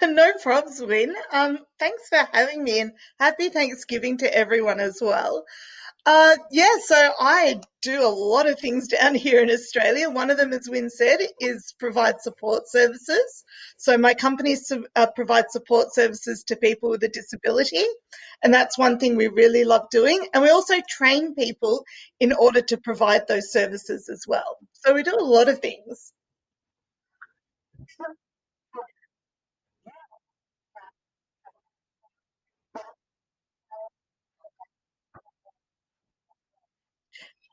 No probs, Win. Thanks for having me and happy Thanksgiving to everyone as well. Yeah, so I do a lot of things down here in Australia. One of them, as Win said, is provide support services. So my company provides support services to people with a disability, and that's one thing we really love doing. And we also train people in order to provide those services as well. So we do a lot of things.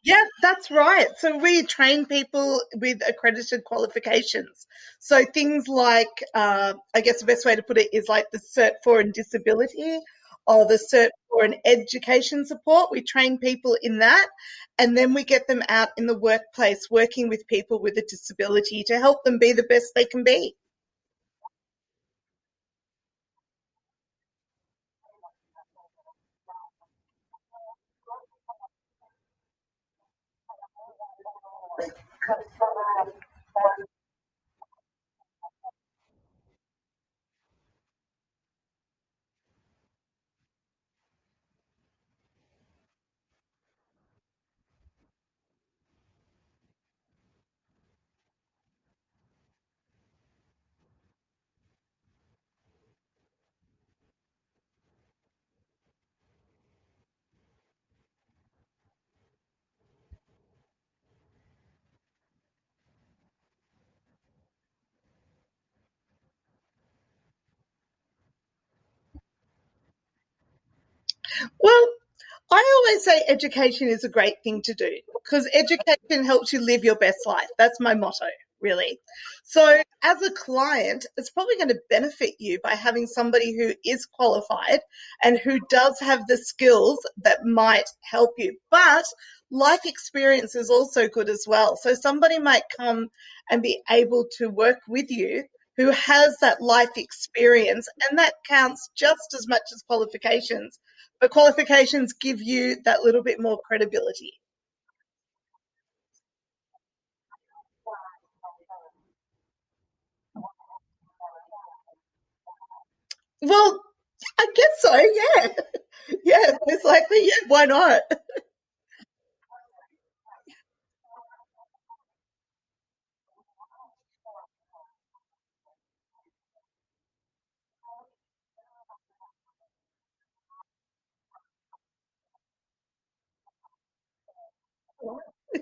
Yeah, that's right. So we train people with accredited qualifications. So things like, I guess the best way to put it is like the Cert for in disability or the Cert for in education support. We train people in that, and then we get them out in the workplace working with people with a disability to help them be the best they can be. Well, I always say education is a great thing to do because education helps you live your best life. That's my motto, really. So, as a client, it's probably going to benefit you by having somebody who is qualified and who does have the skills that might help you. But life experience is also good as well. So, somebody might come and be able to work with you who has that life experience, and that counts just as much as qualifications, but qualifications give you that little bit more credibility. Well, I guess so, yeah. Yeah, most likely, yeah, why not?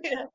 Yeah.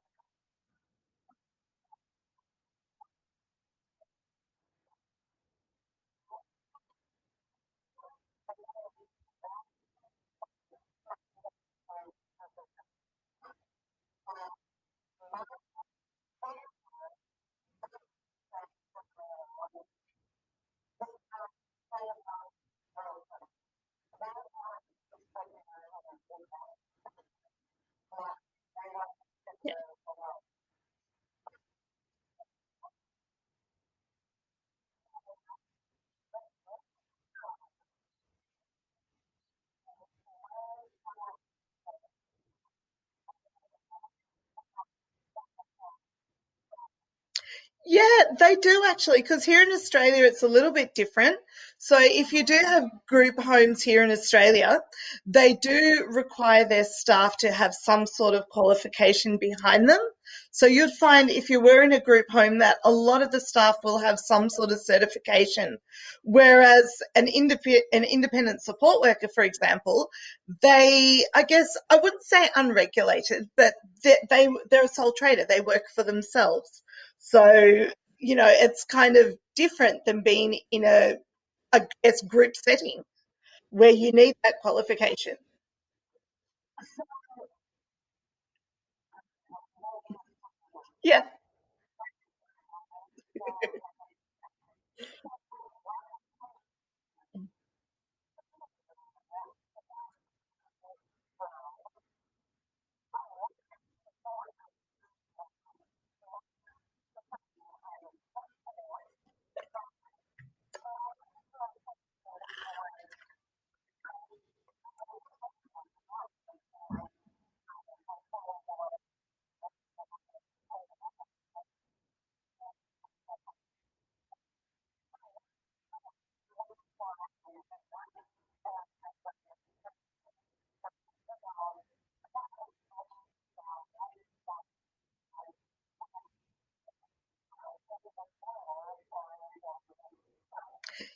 Yeah, they do actually, because here in Australia it's a little bit different. So if you do have group homes here in Australia, they do require their staff to have some sort of qualification behind them. So you'd find if you were in a group home that a lot of the staff will have some sort of certification, whereas an independent support worker, for example, they, I guess I wouldn't say unregulated, but they're a sole trader. They work for themselves. So, it's kind of different than being in a guess, group setting where you need that qualification. Yeah.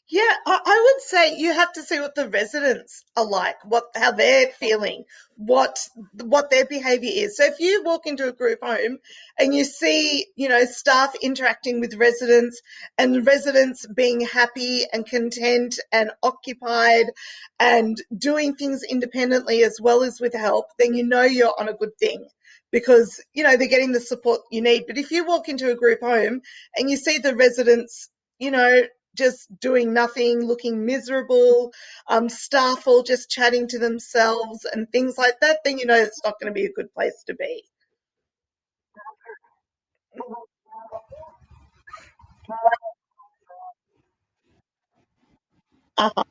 Yeah, I would say you have to see what the residents are like, how they're feeling, what what their behavior is. So if you walk into a group home and you see, staff interacting with residents and residents being happy and content and occupied and doing things independently as well as with help, then you know you're on a good thing because, they're getting the support you need. But if you walk into a group home and you see the residents, you know, just doing nothing, looking miserable, staff all just chatting to themselves and things like that, then you know it's not going to be a good place to be. Uh-huh.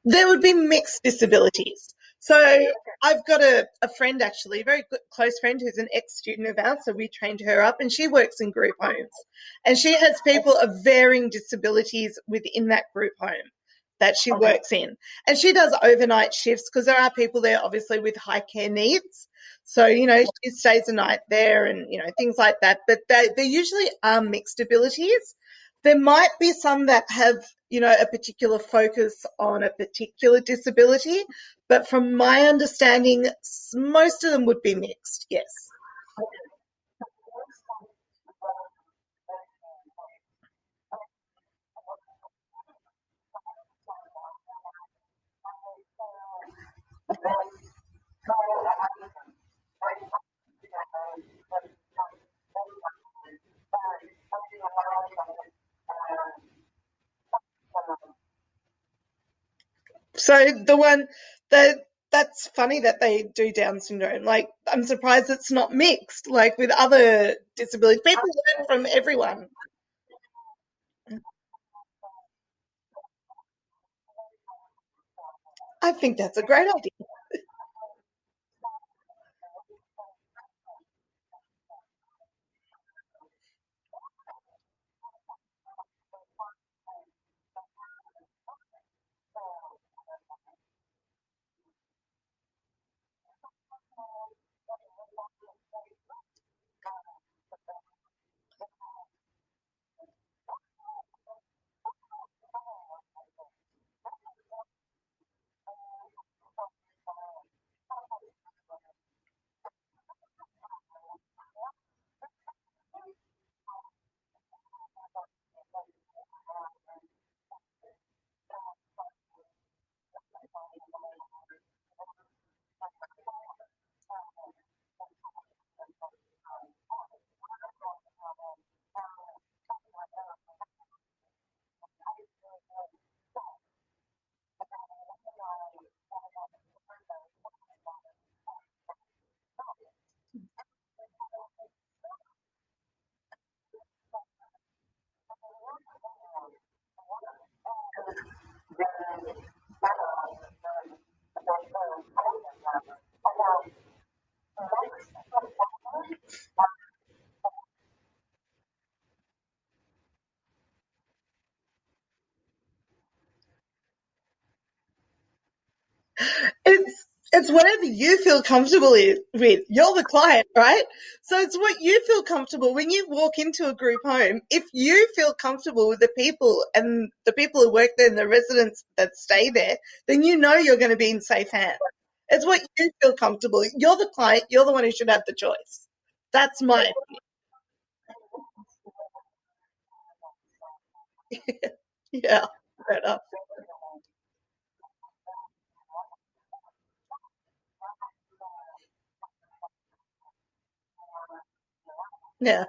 There would be mixed disabilities. So I've got a friend actually, a very good, close friend who's an ex-student of ours. So we trained her up and she works in group homes. And she has people of varying disabilities within that group home that she works in. And she does overnight shifts because there are people there obviously with high care needs. So, she stays a night there and, things like that. But they usually are mixed abilities. There might be some that have, a particular focus on a particular disability, but from my understanding, most of them would be mixed, yes. So the one that that's funny that they do Down syndrome. Like, I'm surprised it's not mixed, like with other disabilities. People learn from everyone. I think that's a great idea. It's whatever you feel comfortable with. You're the client, right? So it's what you feel comfortable when you walk into a group home. If you feel comfortable with the people and the people who work there and the residents that stay there, then you know you're going to be in safe hands. It's what you feel comfortable. You're the client. You're the one who should have the choice. That's my yeah. Fair enough. Yeah.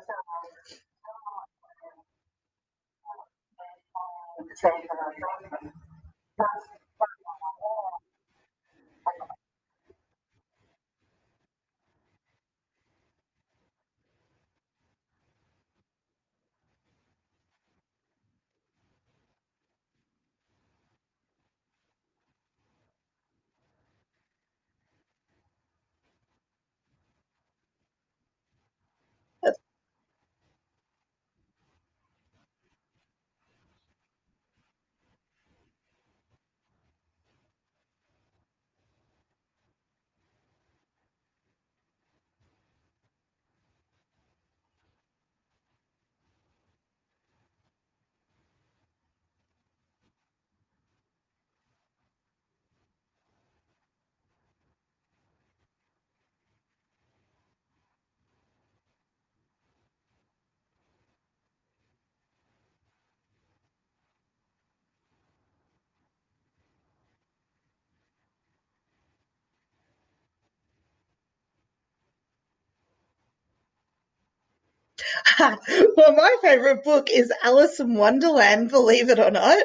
Well, my favorite book is Alice in Wonderland, believe it or not.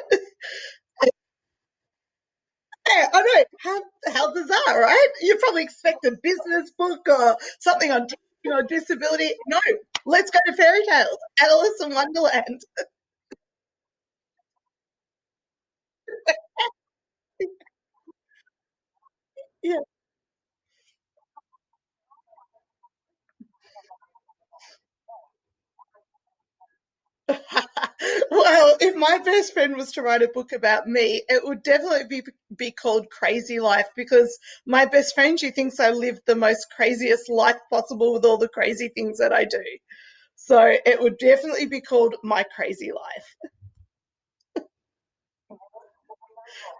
Yeah, I know. How bizarre, right? You probably expect a business book or something on disability. No, let's go to fairy tales. Alice in Wonderland. Yeah. Well, if my best friend was to write a book about me, it would definitely be called Crazy Life because my best friend, she thinks I live the most craziest life possible with all the crazy things that I do. So it would definitely be called My Crazy Life.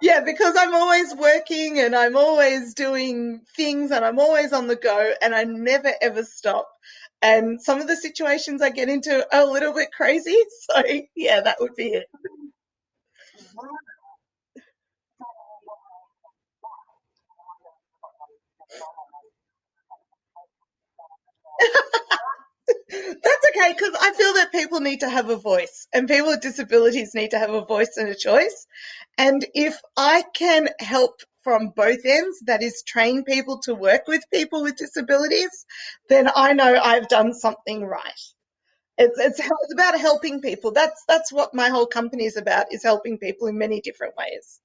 Yeah, because I'm always working and I'm always doing things and I'm always on the go and I never ever stop. And some of the situations I get into are a little bit crazy. So, yeah, that would be it. That's okay because I feel that people need to have a voice and people with disabilities need to have a voice and a choice. And if I can help from both ends, that is, train people to work with people with disabilities, then I know I've done something right. It's about helping people. That's what my whole company is about, is helping people in many different ways.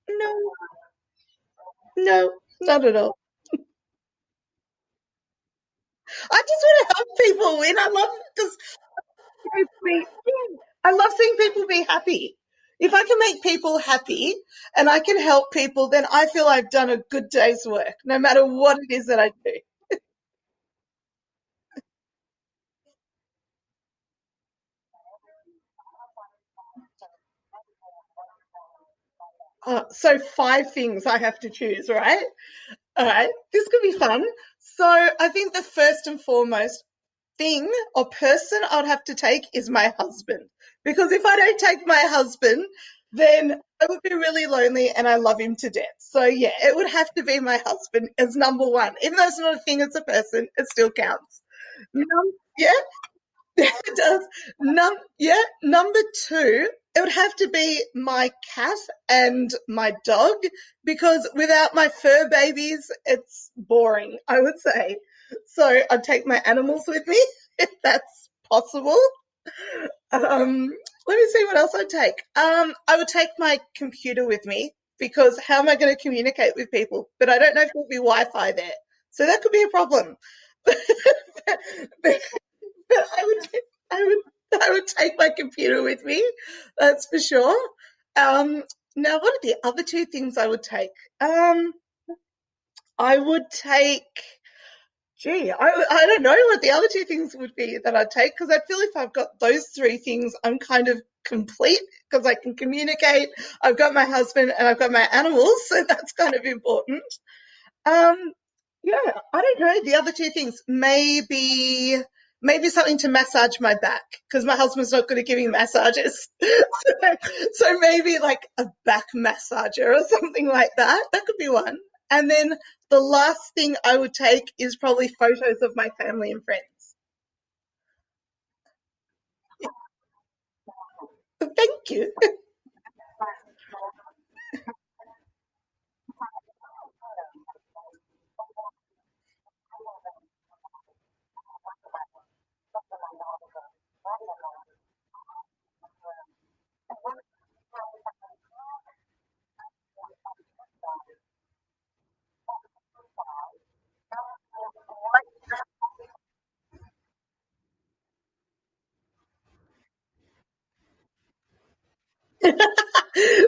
No, no, not at all. I just want to help people win. I love because I love seeing people be happy. If I can make people happy and I can help people, then I feel I've done a good day's work, no matter what it is that I do. So five things I have to choose, right? All right, this could be fun. So I think the first and foremost thing or person I'd have to take is my husband. Because if I don't take my husband, then I would be really lonely and I love him to death. So yeah, it would have to be my husband as number one. Even though it's not a thing, it's a person, it still counts. Yeah, it does. Yeah, number two, it would have to be my cat and my dog because without my fur babies, it's boring, I would say. So I'd take my animals with me if that's possible. Let me see what else I'd take. I would take my computer with me because how am I going to communicate with people? But I don't know if there'll be Wi-Fi there, so that could be a problem. But I would, I would, I would take my computer with me. That's for sure. Now, what are the other two things I would take? I would take. Gee, I don't know what the other two things would be that I'd take because I feel if I've got those three things, I'm kind of complete because I can communicate. I've got my husband and I've got my animals, so that's kind of important. Um, yeah, I don't know. The other two things, maybe something to massage my back because my husband's not good at giving massages. So maybe like a back massager or something like that. That could be one. And then the last thing I would take is probably photos of my family and friends. Thank you.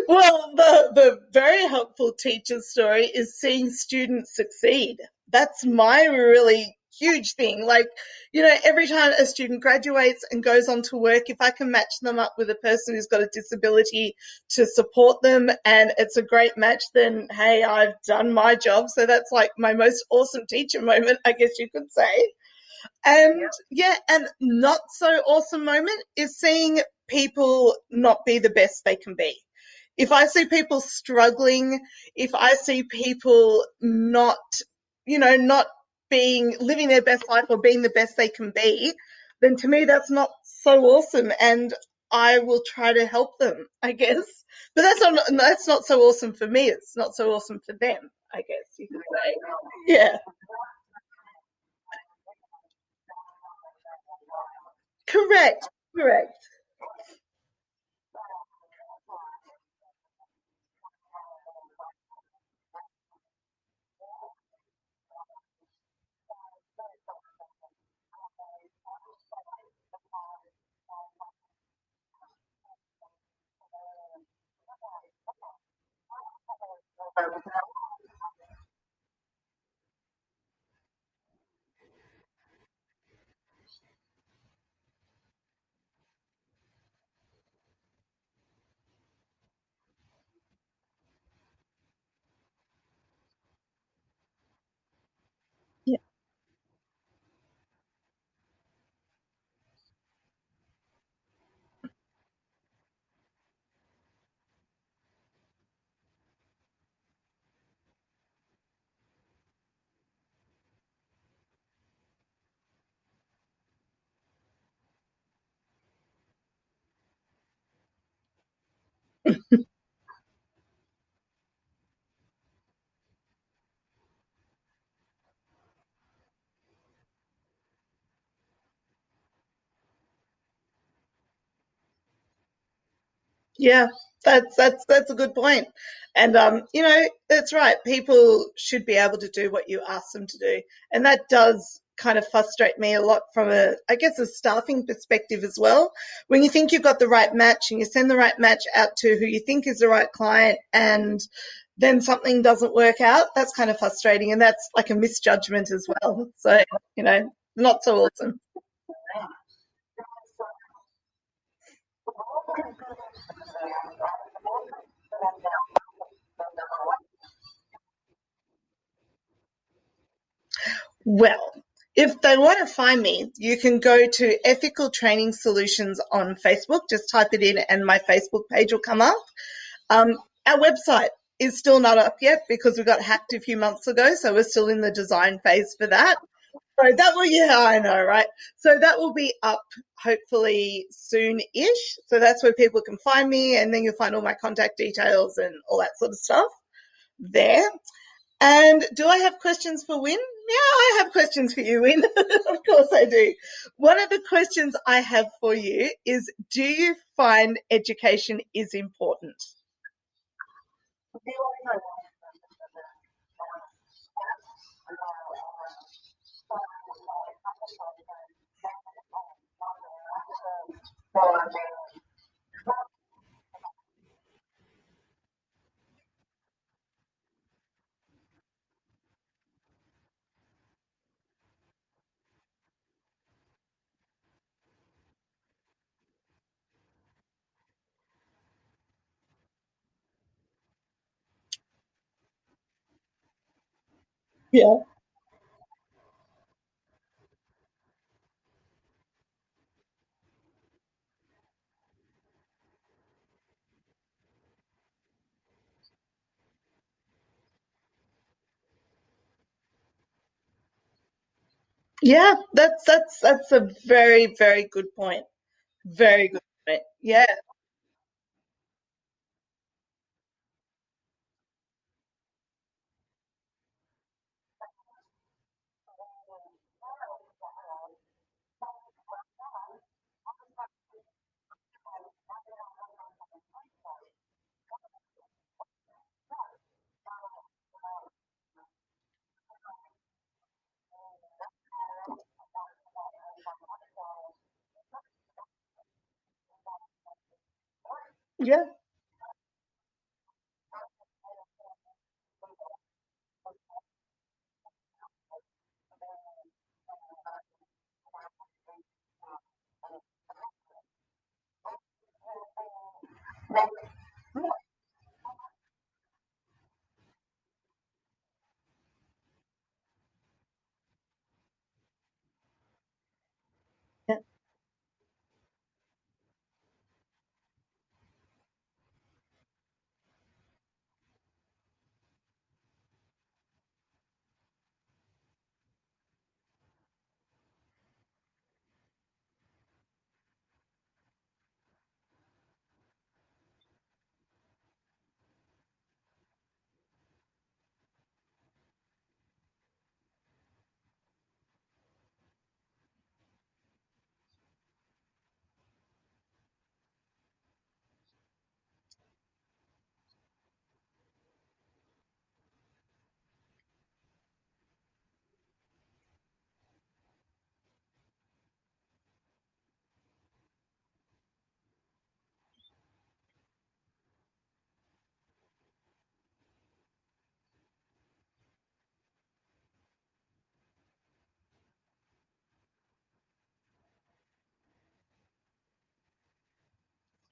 Well, the very helpful teacher story is seeing students succeed. That's my really huge thing. Like, every time a student graduates and goes on to work, if I can match them up with a person who's got a disability to support them and it's a great match, then hey, I've done my job. So that's like my most awesome teacher moment, I guess you could say. And yeah, and not so awesome moment is seeing people not be the best they can be. If I see people struggling, if I see people not being living their best life or being the best they can be, then to me that's not so awesome and I will try to help them, I guess. But that's not so awesome for me. It's not so awesome for them, I guess you could say. Yeah. Correct. Correct. Yeah, that's a good point. And that's right. People should be able to do what you ask them to do. And that does kind of frustrate me a lot from I guess a staffing perspective as well. When you think you've got the right match and you send the right match out to who you think is the right client and then something doesn't work out, that's kind of frustrating and that's like a misjudgment as well. So, not so awesome. Well, if they want to find me, you can go to Ethical Training Solutions on Facebook. Just type it in, and my Facebook page will come up. Our website is still not up yet because we got hacked a few months ago, so we're still in the design phase for that. So that will, yeah, I know, right? So that will be up hopefully soon-ish. So that's where people can find me, and then you'll find all my contact details and all that sort of stuff there. And do I have questions for Win? Yeah, I have questions for you, Win. Of course I do. One of the questions I have for you is, do you find education is important? Yeah. Yeah, that's a very, very good point. Very good point. Yeah. Yeah.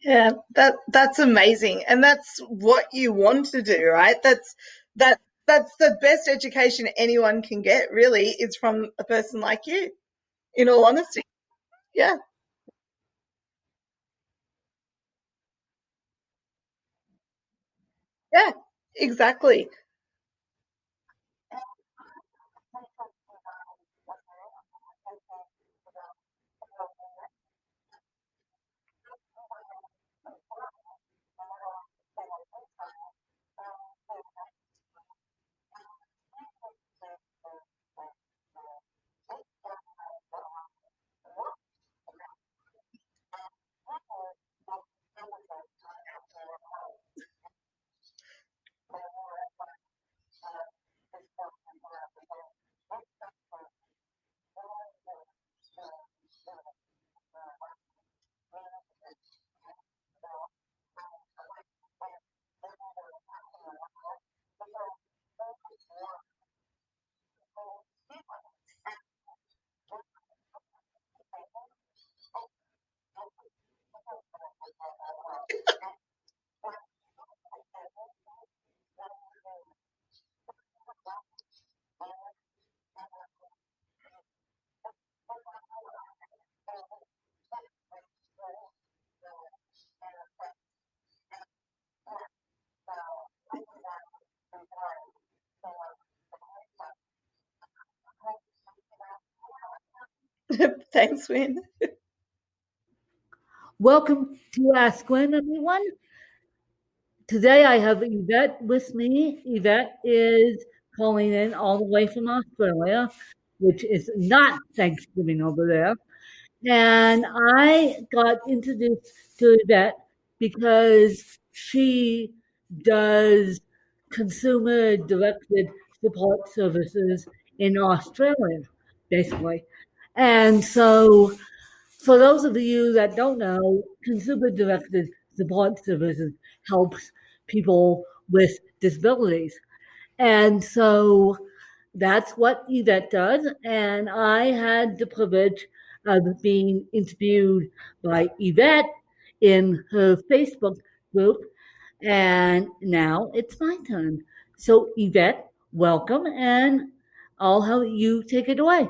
Yeah, that's amazing. And that's what you want to do, right? That that's the best education anyone can get, really, is from a person like you, in all honesty. Yeah. Yeah, exactly. Thanks, Win. Welcome to Ask Gwen, everyone. Today I have Yvette with me. Yvette is calling in all the way from Australia, which is not Thanksgiving over there. And I got introduced to Yvette because she does consumer directed support services in Australia, basically. And so, for those of you that don't know, consumer directed support services helps people with disabilities. And so that's what Yvette does. And I had the privilege of being interviewed by Yvette in her Facebook group. And now it's my turn. So, Yvette, welcome, and I'll have you take it away.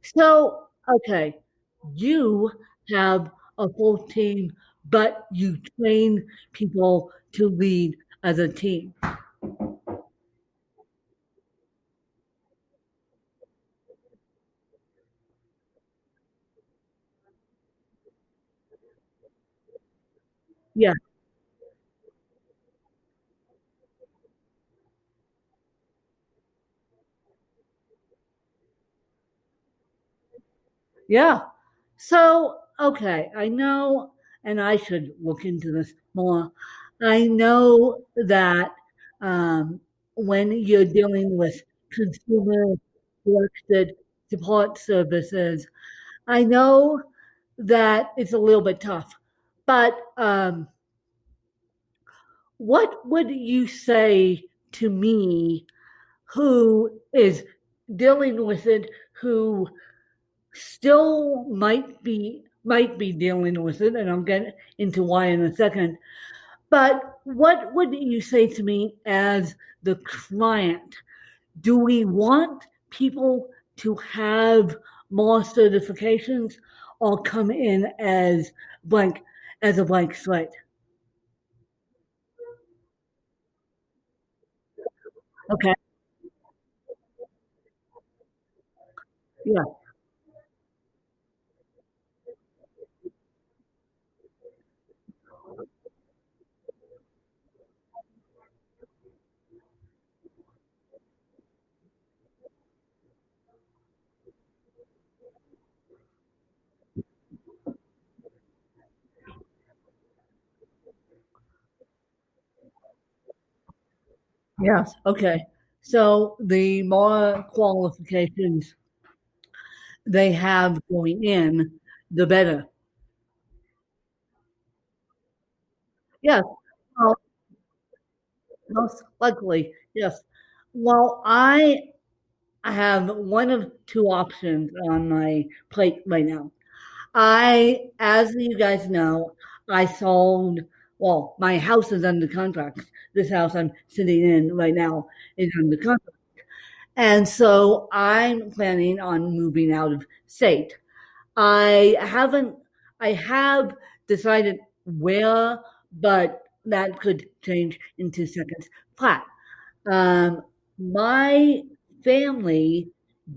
So, okay, you have a full team, but you train people to lead as a team. Yeah, yeah. So, okay, I know, and I should look into this more. I know that um, when you're dealing with consumer directed support services, I know that it's a little bit tough, but what would you say to me who is dealing with it, who still might be dealing with it, and I'll get into why in a second. But what would you say to me as the client? Do we want people to have more certifications or come in as blank as a blank slate? Okay. Yeah. Yes. Okay. So the more qualifications they have going in, the better. Yes. Well, most likely, yes. Well, I have one of two options on my plate right now. As you guys know, I sold, well, my house is under contract. This house I'm sitting in right now is under contract. And so I'm planning on moving out of state. I haven't, I have decided where, but that could change in 2 seconds flat. Um, my family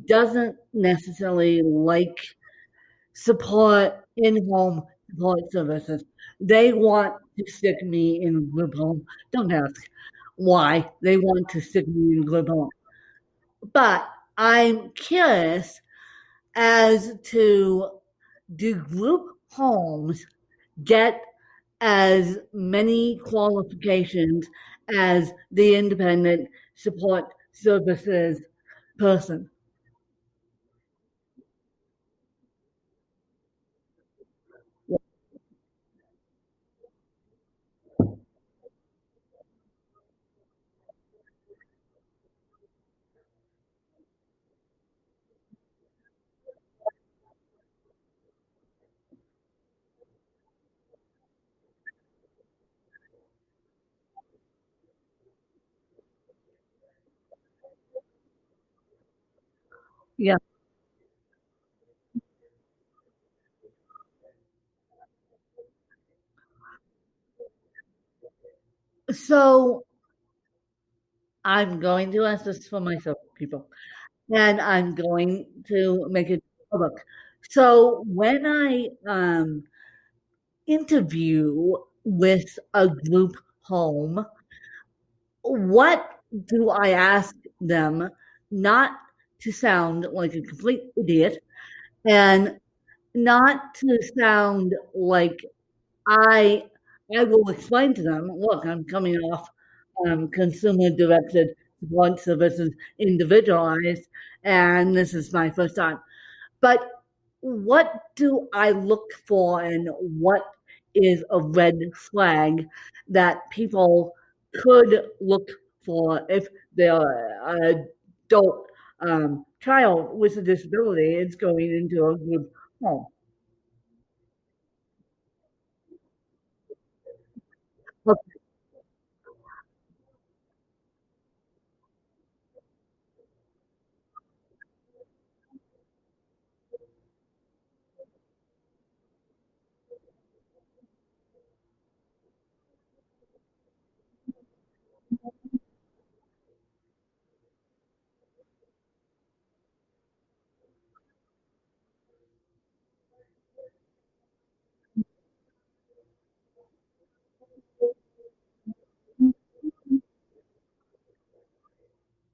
doesn't necessarily like support in-home support services. They want to stick me in a group home. Don't ask why they want to stick me in a group home. But I'm curious as to, do group homes get as many qualifications as the independent support services person? Yeah. So I'm going to ask this for myself. people, and I'm going to make it public. So when I interview with a group home, what do I ask them not to sound like a complete idiot and not to sound like I I will explain to them, look, I'm coming off consumer directed support services individualized, and this is my first time. But what do I look for and what is a red flag that people could look for if they're an adult child with a disability is going into a group home?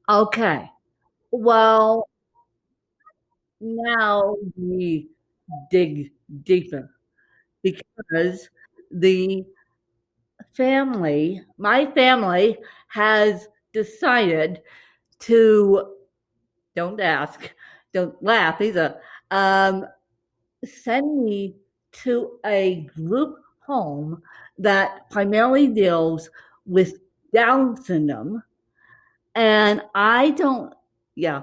Okay. Well, now we dig deeper because the my family has decided to, don't ask, don't laugh either, um, send me to a group home that primarily deals with Down syndrome. And I don't, yeah,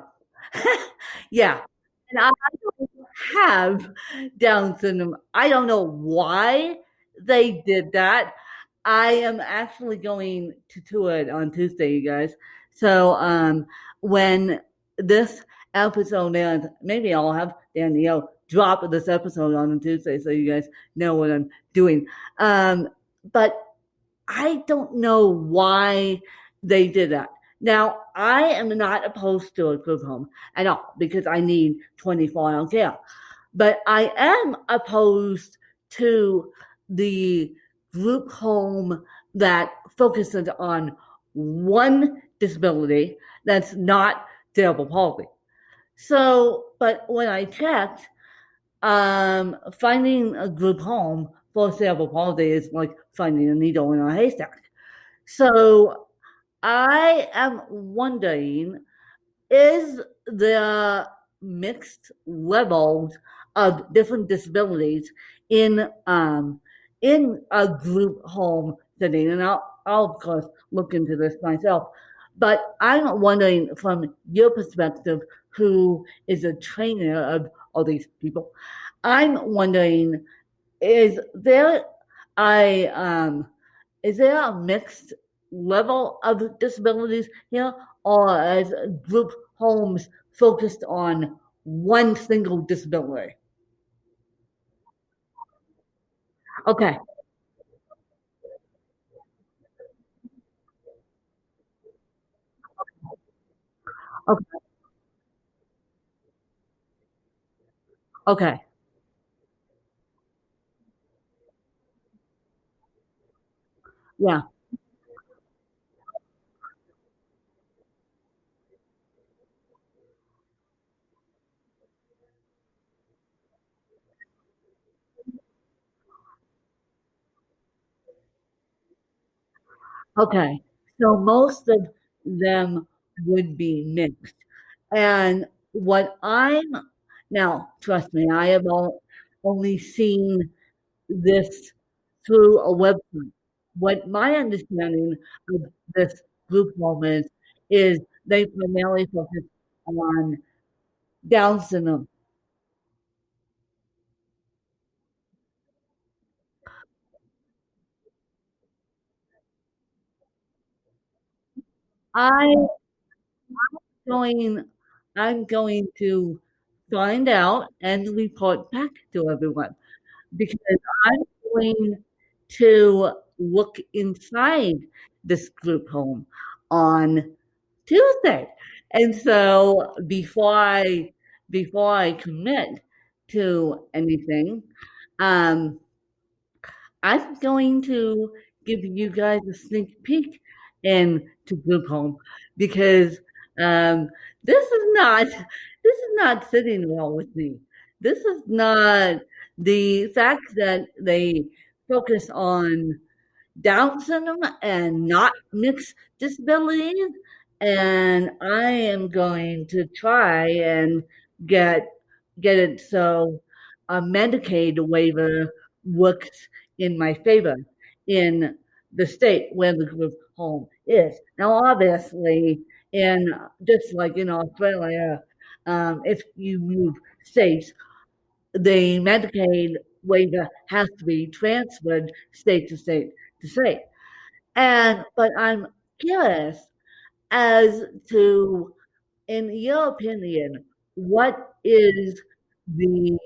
yeah. And I don't have Down syndrome. I don't know why they did that. I am actually going to tour it on Tuesday, you guys. So when this episode ends, maybe I'll have Danielle drop this episode on Tuesday so you guys know what I'm doing. But I don't know why they did that. Now, I am not opposed to a group home at all because I need 24-hour care. But I am opposed to the group home that focuses on one disability that's not cerebral palsy. So, but when I checked, finding a group home for cerebral palsy is like finding a needle in a haystack. So I am wondering, is there mixed levels of different disabilities in a group home setting? And I'll of course look into this myself. But I'm wondering from your perspective, who is a trainer of all these people, I'm wondering, is there a is there a mixed level of disabilities here, or is group homes focused on one single disability? Okay, okay, okay, yeah, okay. So most of them would be mixed. And what I'm now, trust me, I have only seen this through a website. What my understanding of this group home is they primarily focus on Down syndrome. I'm going, I'm going to find out and report back to everyone because I'm going to look inside this group home on Tuesday. And so before I commit to anything, um, I'm going to give you guys a sneak peek into group home because um, this is not sitting well with me. This is not the fact that they focus on down syndrome and not mixed disabilities. And I am going to try and get get it so a Medicaid waiver works in my favor in the state where the group home is. Now, obviously, in just like in Australia, if you move states, the Medicaid waiver has to be transferred state to state to state. And but I'm curious as to, in your opinion, what is the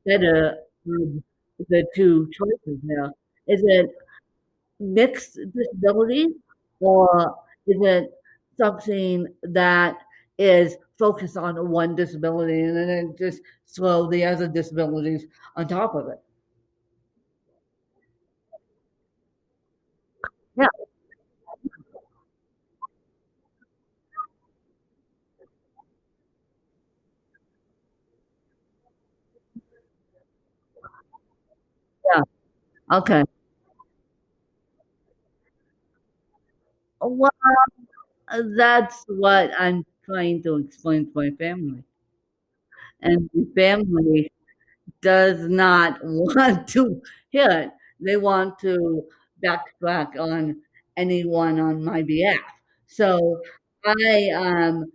better of the two choices there? Is it mixed disabilities or is it something that is focused on one disability and then just throw the other disabilities on top of it? Yeah, yeah. Okay. Well, that's what I'm trying to explain to my family. And my family does not want to hear it. They want to backtrack on anyone on my behalf. So I um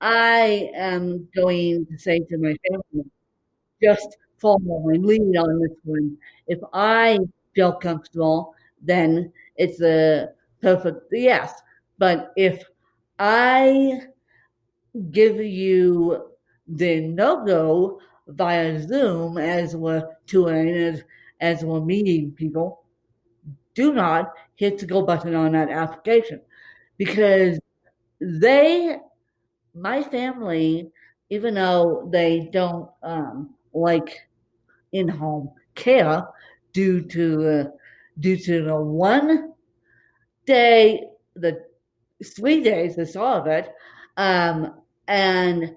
I am going to say to my family, just follow my lead on this one. If I feel comfortable, then it's a perfect yes. But if I give you the no go via Zoom as we're touring, as we're meeting people, do not hit the go button on that application because they, my family, even though they don't like in-home care due to the 1 day, the 3 days they saw of it, and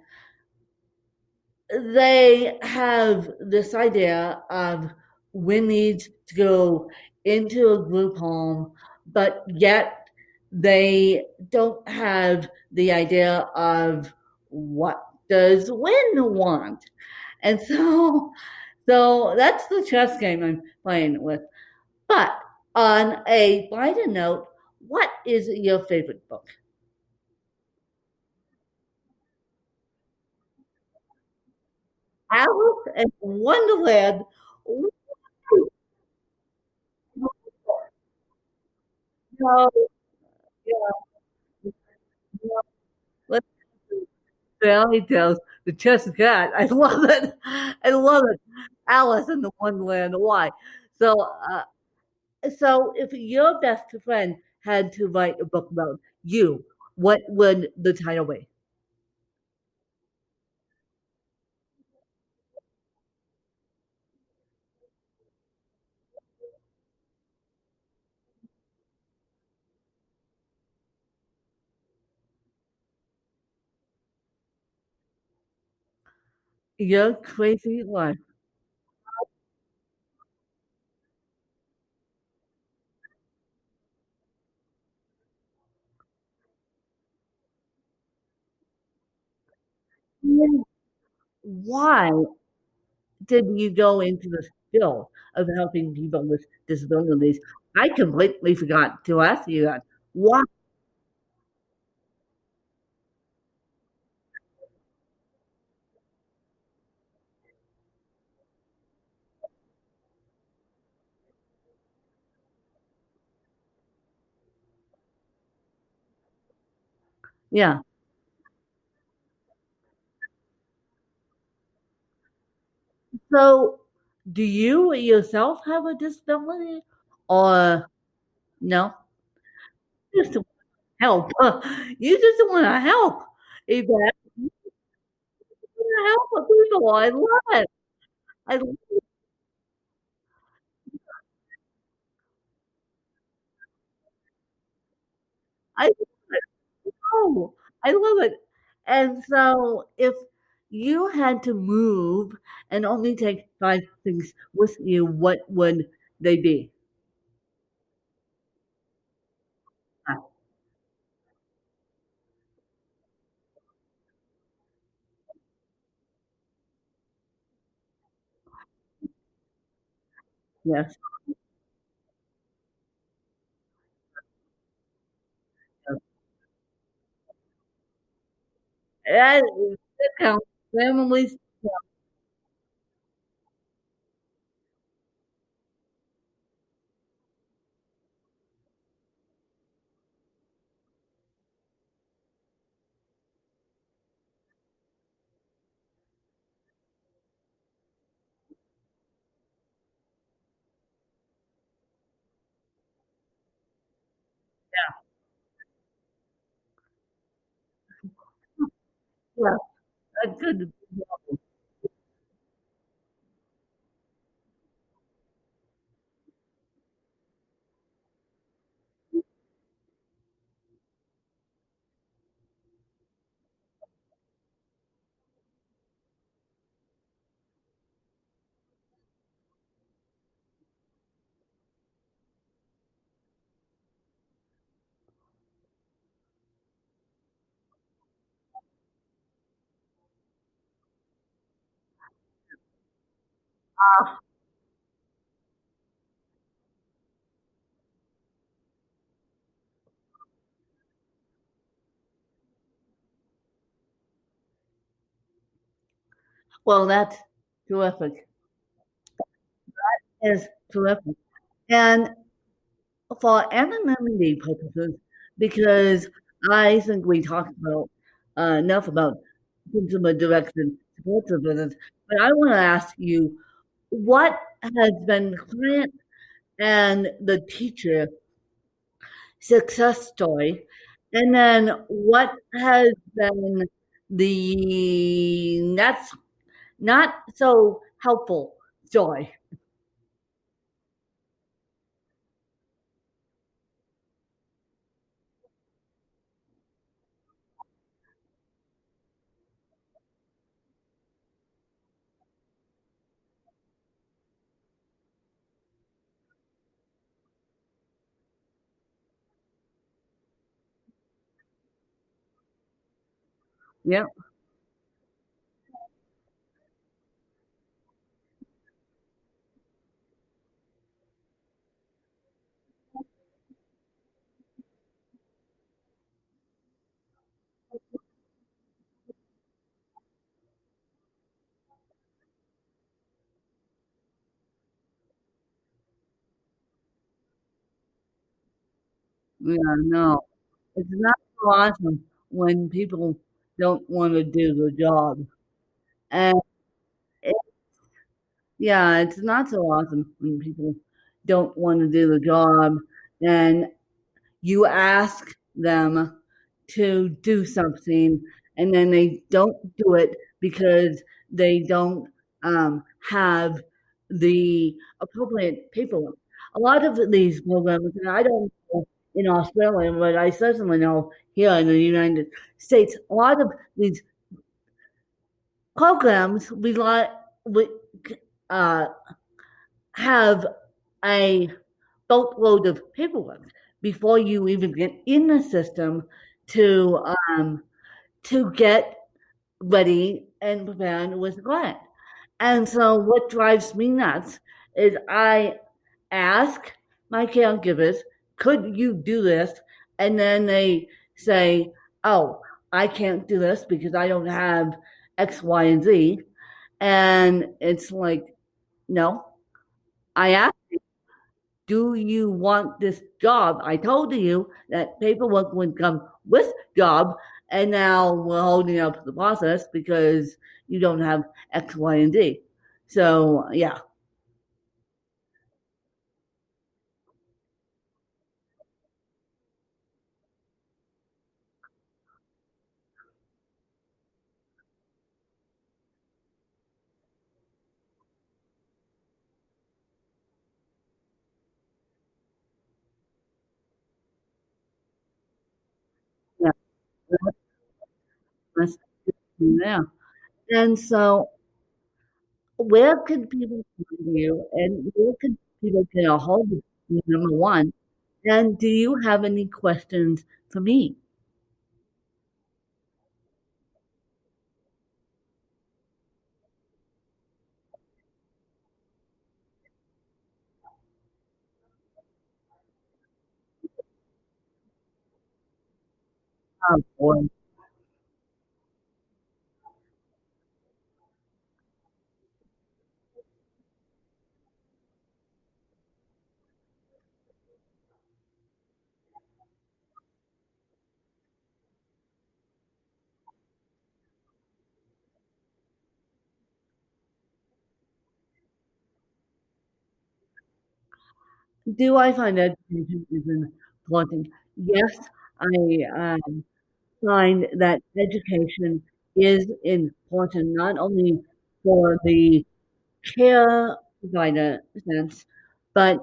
they have this idea of we need to go into a group home, but yet they don't have the idea of what does Win want. And so that's the chess game I'm playing with. But on a lighter note, what is your favorite book? Alice in Wonderland. No, yeah, no, let's do fairy tales. The Cheshire Cat. I love it. I love it. Alice in the Wonderland. Why? So, so if your best friend had to write a book about you, what would the title be? Your crazy life. Why did you go into the field of helping people with disabilities? I completely forgot to ask you that. Why? Yeah. So, do you yourself have a disability, or no? You just want to help. You just want to help. Yvette, help the people. I love it. I I know. I love it. And so if you had to move and only take 5 things with you, what would they be? Ah, yes. Yes. That that counts. Families. Yeah, that's good. Well, that's terrific. Is terrific. And for anonymity purposes, because I think we talked about enough about consumer directed support services, but I want to ask you, what has been the client and the teacher success story, and then what has been the not so helpful story? Yeah, yeah, no. It's not so awesome when people don't wanna do the job, and it yeah, it's not so awesome when people don't wanna do the job, and you ask them to do something, and then they don't do it because they don't, have the appropriate paperwork. A lot of these programs, and I don't know in Australia, but I certainly know here in the United States, a lot of these programs we, uh, have a boatload of paperwork before you even get in the system to um, to get ready and prepared with the client. And so, what drives me nuts is I ask my caregivers, "Could you do this?" And then they say, "Oh, I can't do this because I don't have X, Y, and Z." And it's like, no, I asked, do you want this job? I told you that paperwork would come with job, and now we're holding up the process because you don't have X, Y, and Z. So yeah, Christmas there. And so, where could people find you, and where could people get a hold of you, number one? And do you have any questions for me? Oh, boy. Do I find education is important? Yes, I find that education is important not only for the care provider sense, but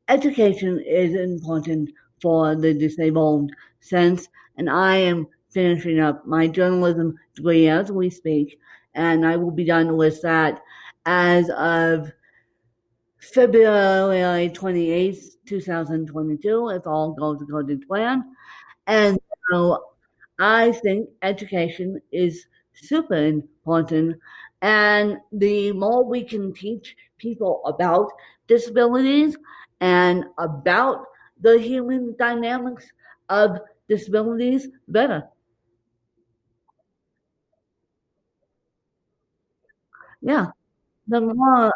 education is important for the disabled sense. And I am finishing up my journalism degree as we speak, and I will be done with that as of February 28th, 2022, if all goes according to plan. And so I think education is super important. And the more we can teach people about disabilities and about the human dynamics of disabilities, better. Yeah. The more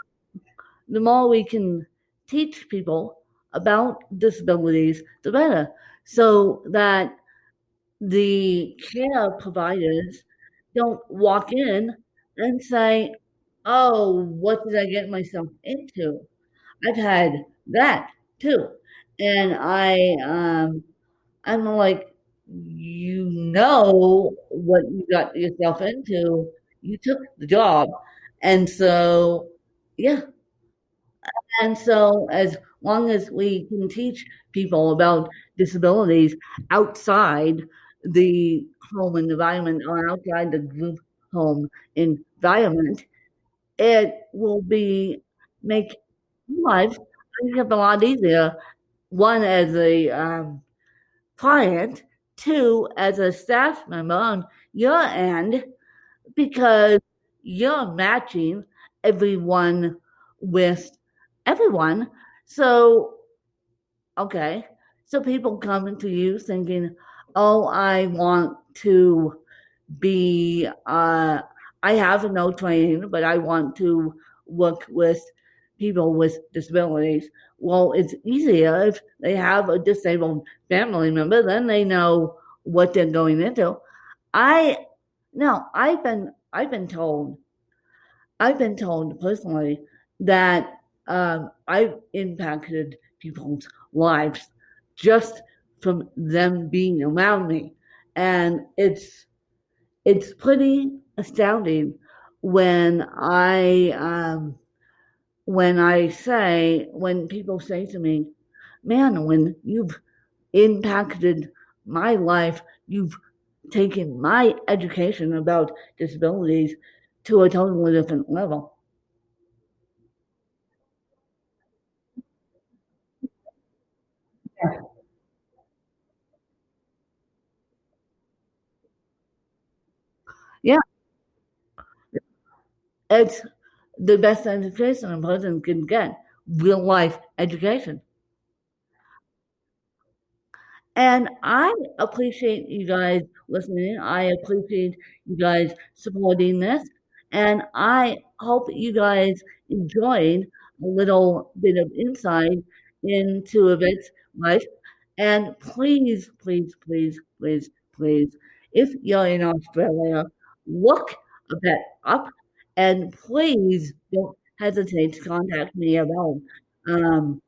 the more we can teach people about disabilities, the better. So that the care providers don't walk in and say, "Oh, what did I get myself into?" I've had that too, and I'm like, you know what you got yourself into. You took the job, and so yeah, and so, as long as we can teach people about disabilities outside the home environment or outside the group home environment, it will be make life a lot easier. One as a client, two as a staff member on your end, because you're matching everyone with everyone. So, okay. So people come to you thinking, oh, I want to be, I have no training, but I want to work with people with disabilities. Well, it's easier if they have a disabled family member, then they know what they're going into. I no, I've been told personally that I've impacted people's lives just from them being around me, and it's pretty astounding when when people say to me, "Man, when you've impacted my life, you've taken my education about disabilities to a totally different level." Yeah, it's the best education a person can get, real life education. And I appreciate you guys listening. I appreciate you guys supporting this. And I hope you guys enjoyed a little bit of insight into Yvette's life. And please, please, please, please, please, if you're in Australia, look a bit up and please don't hesitate to contact me about um,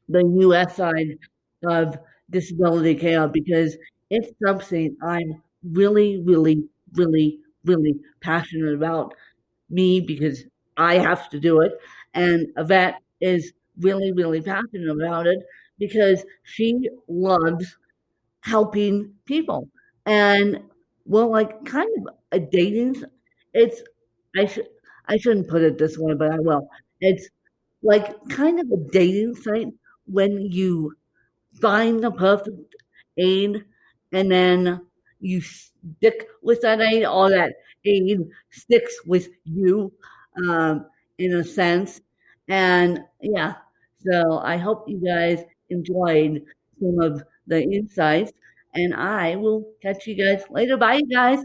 the US side of disability care because it's something I'm really, really, really, really passionate about. Me because I have to do it, and Yvette is really, really passionate about it because she loves helping people. And well, like kind of a dating. It's I should I shouldn't put it this way, but I will. It's like kind of a dating site when you find the perfect aid and then you stick with that aid, or that aid sticks with you, um, in a sense. And yeah, so I hope you guys enjoyed some of the insights, and I will catch you guys later. Bye, you guys.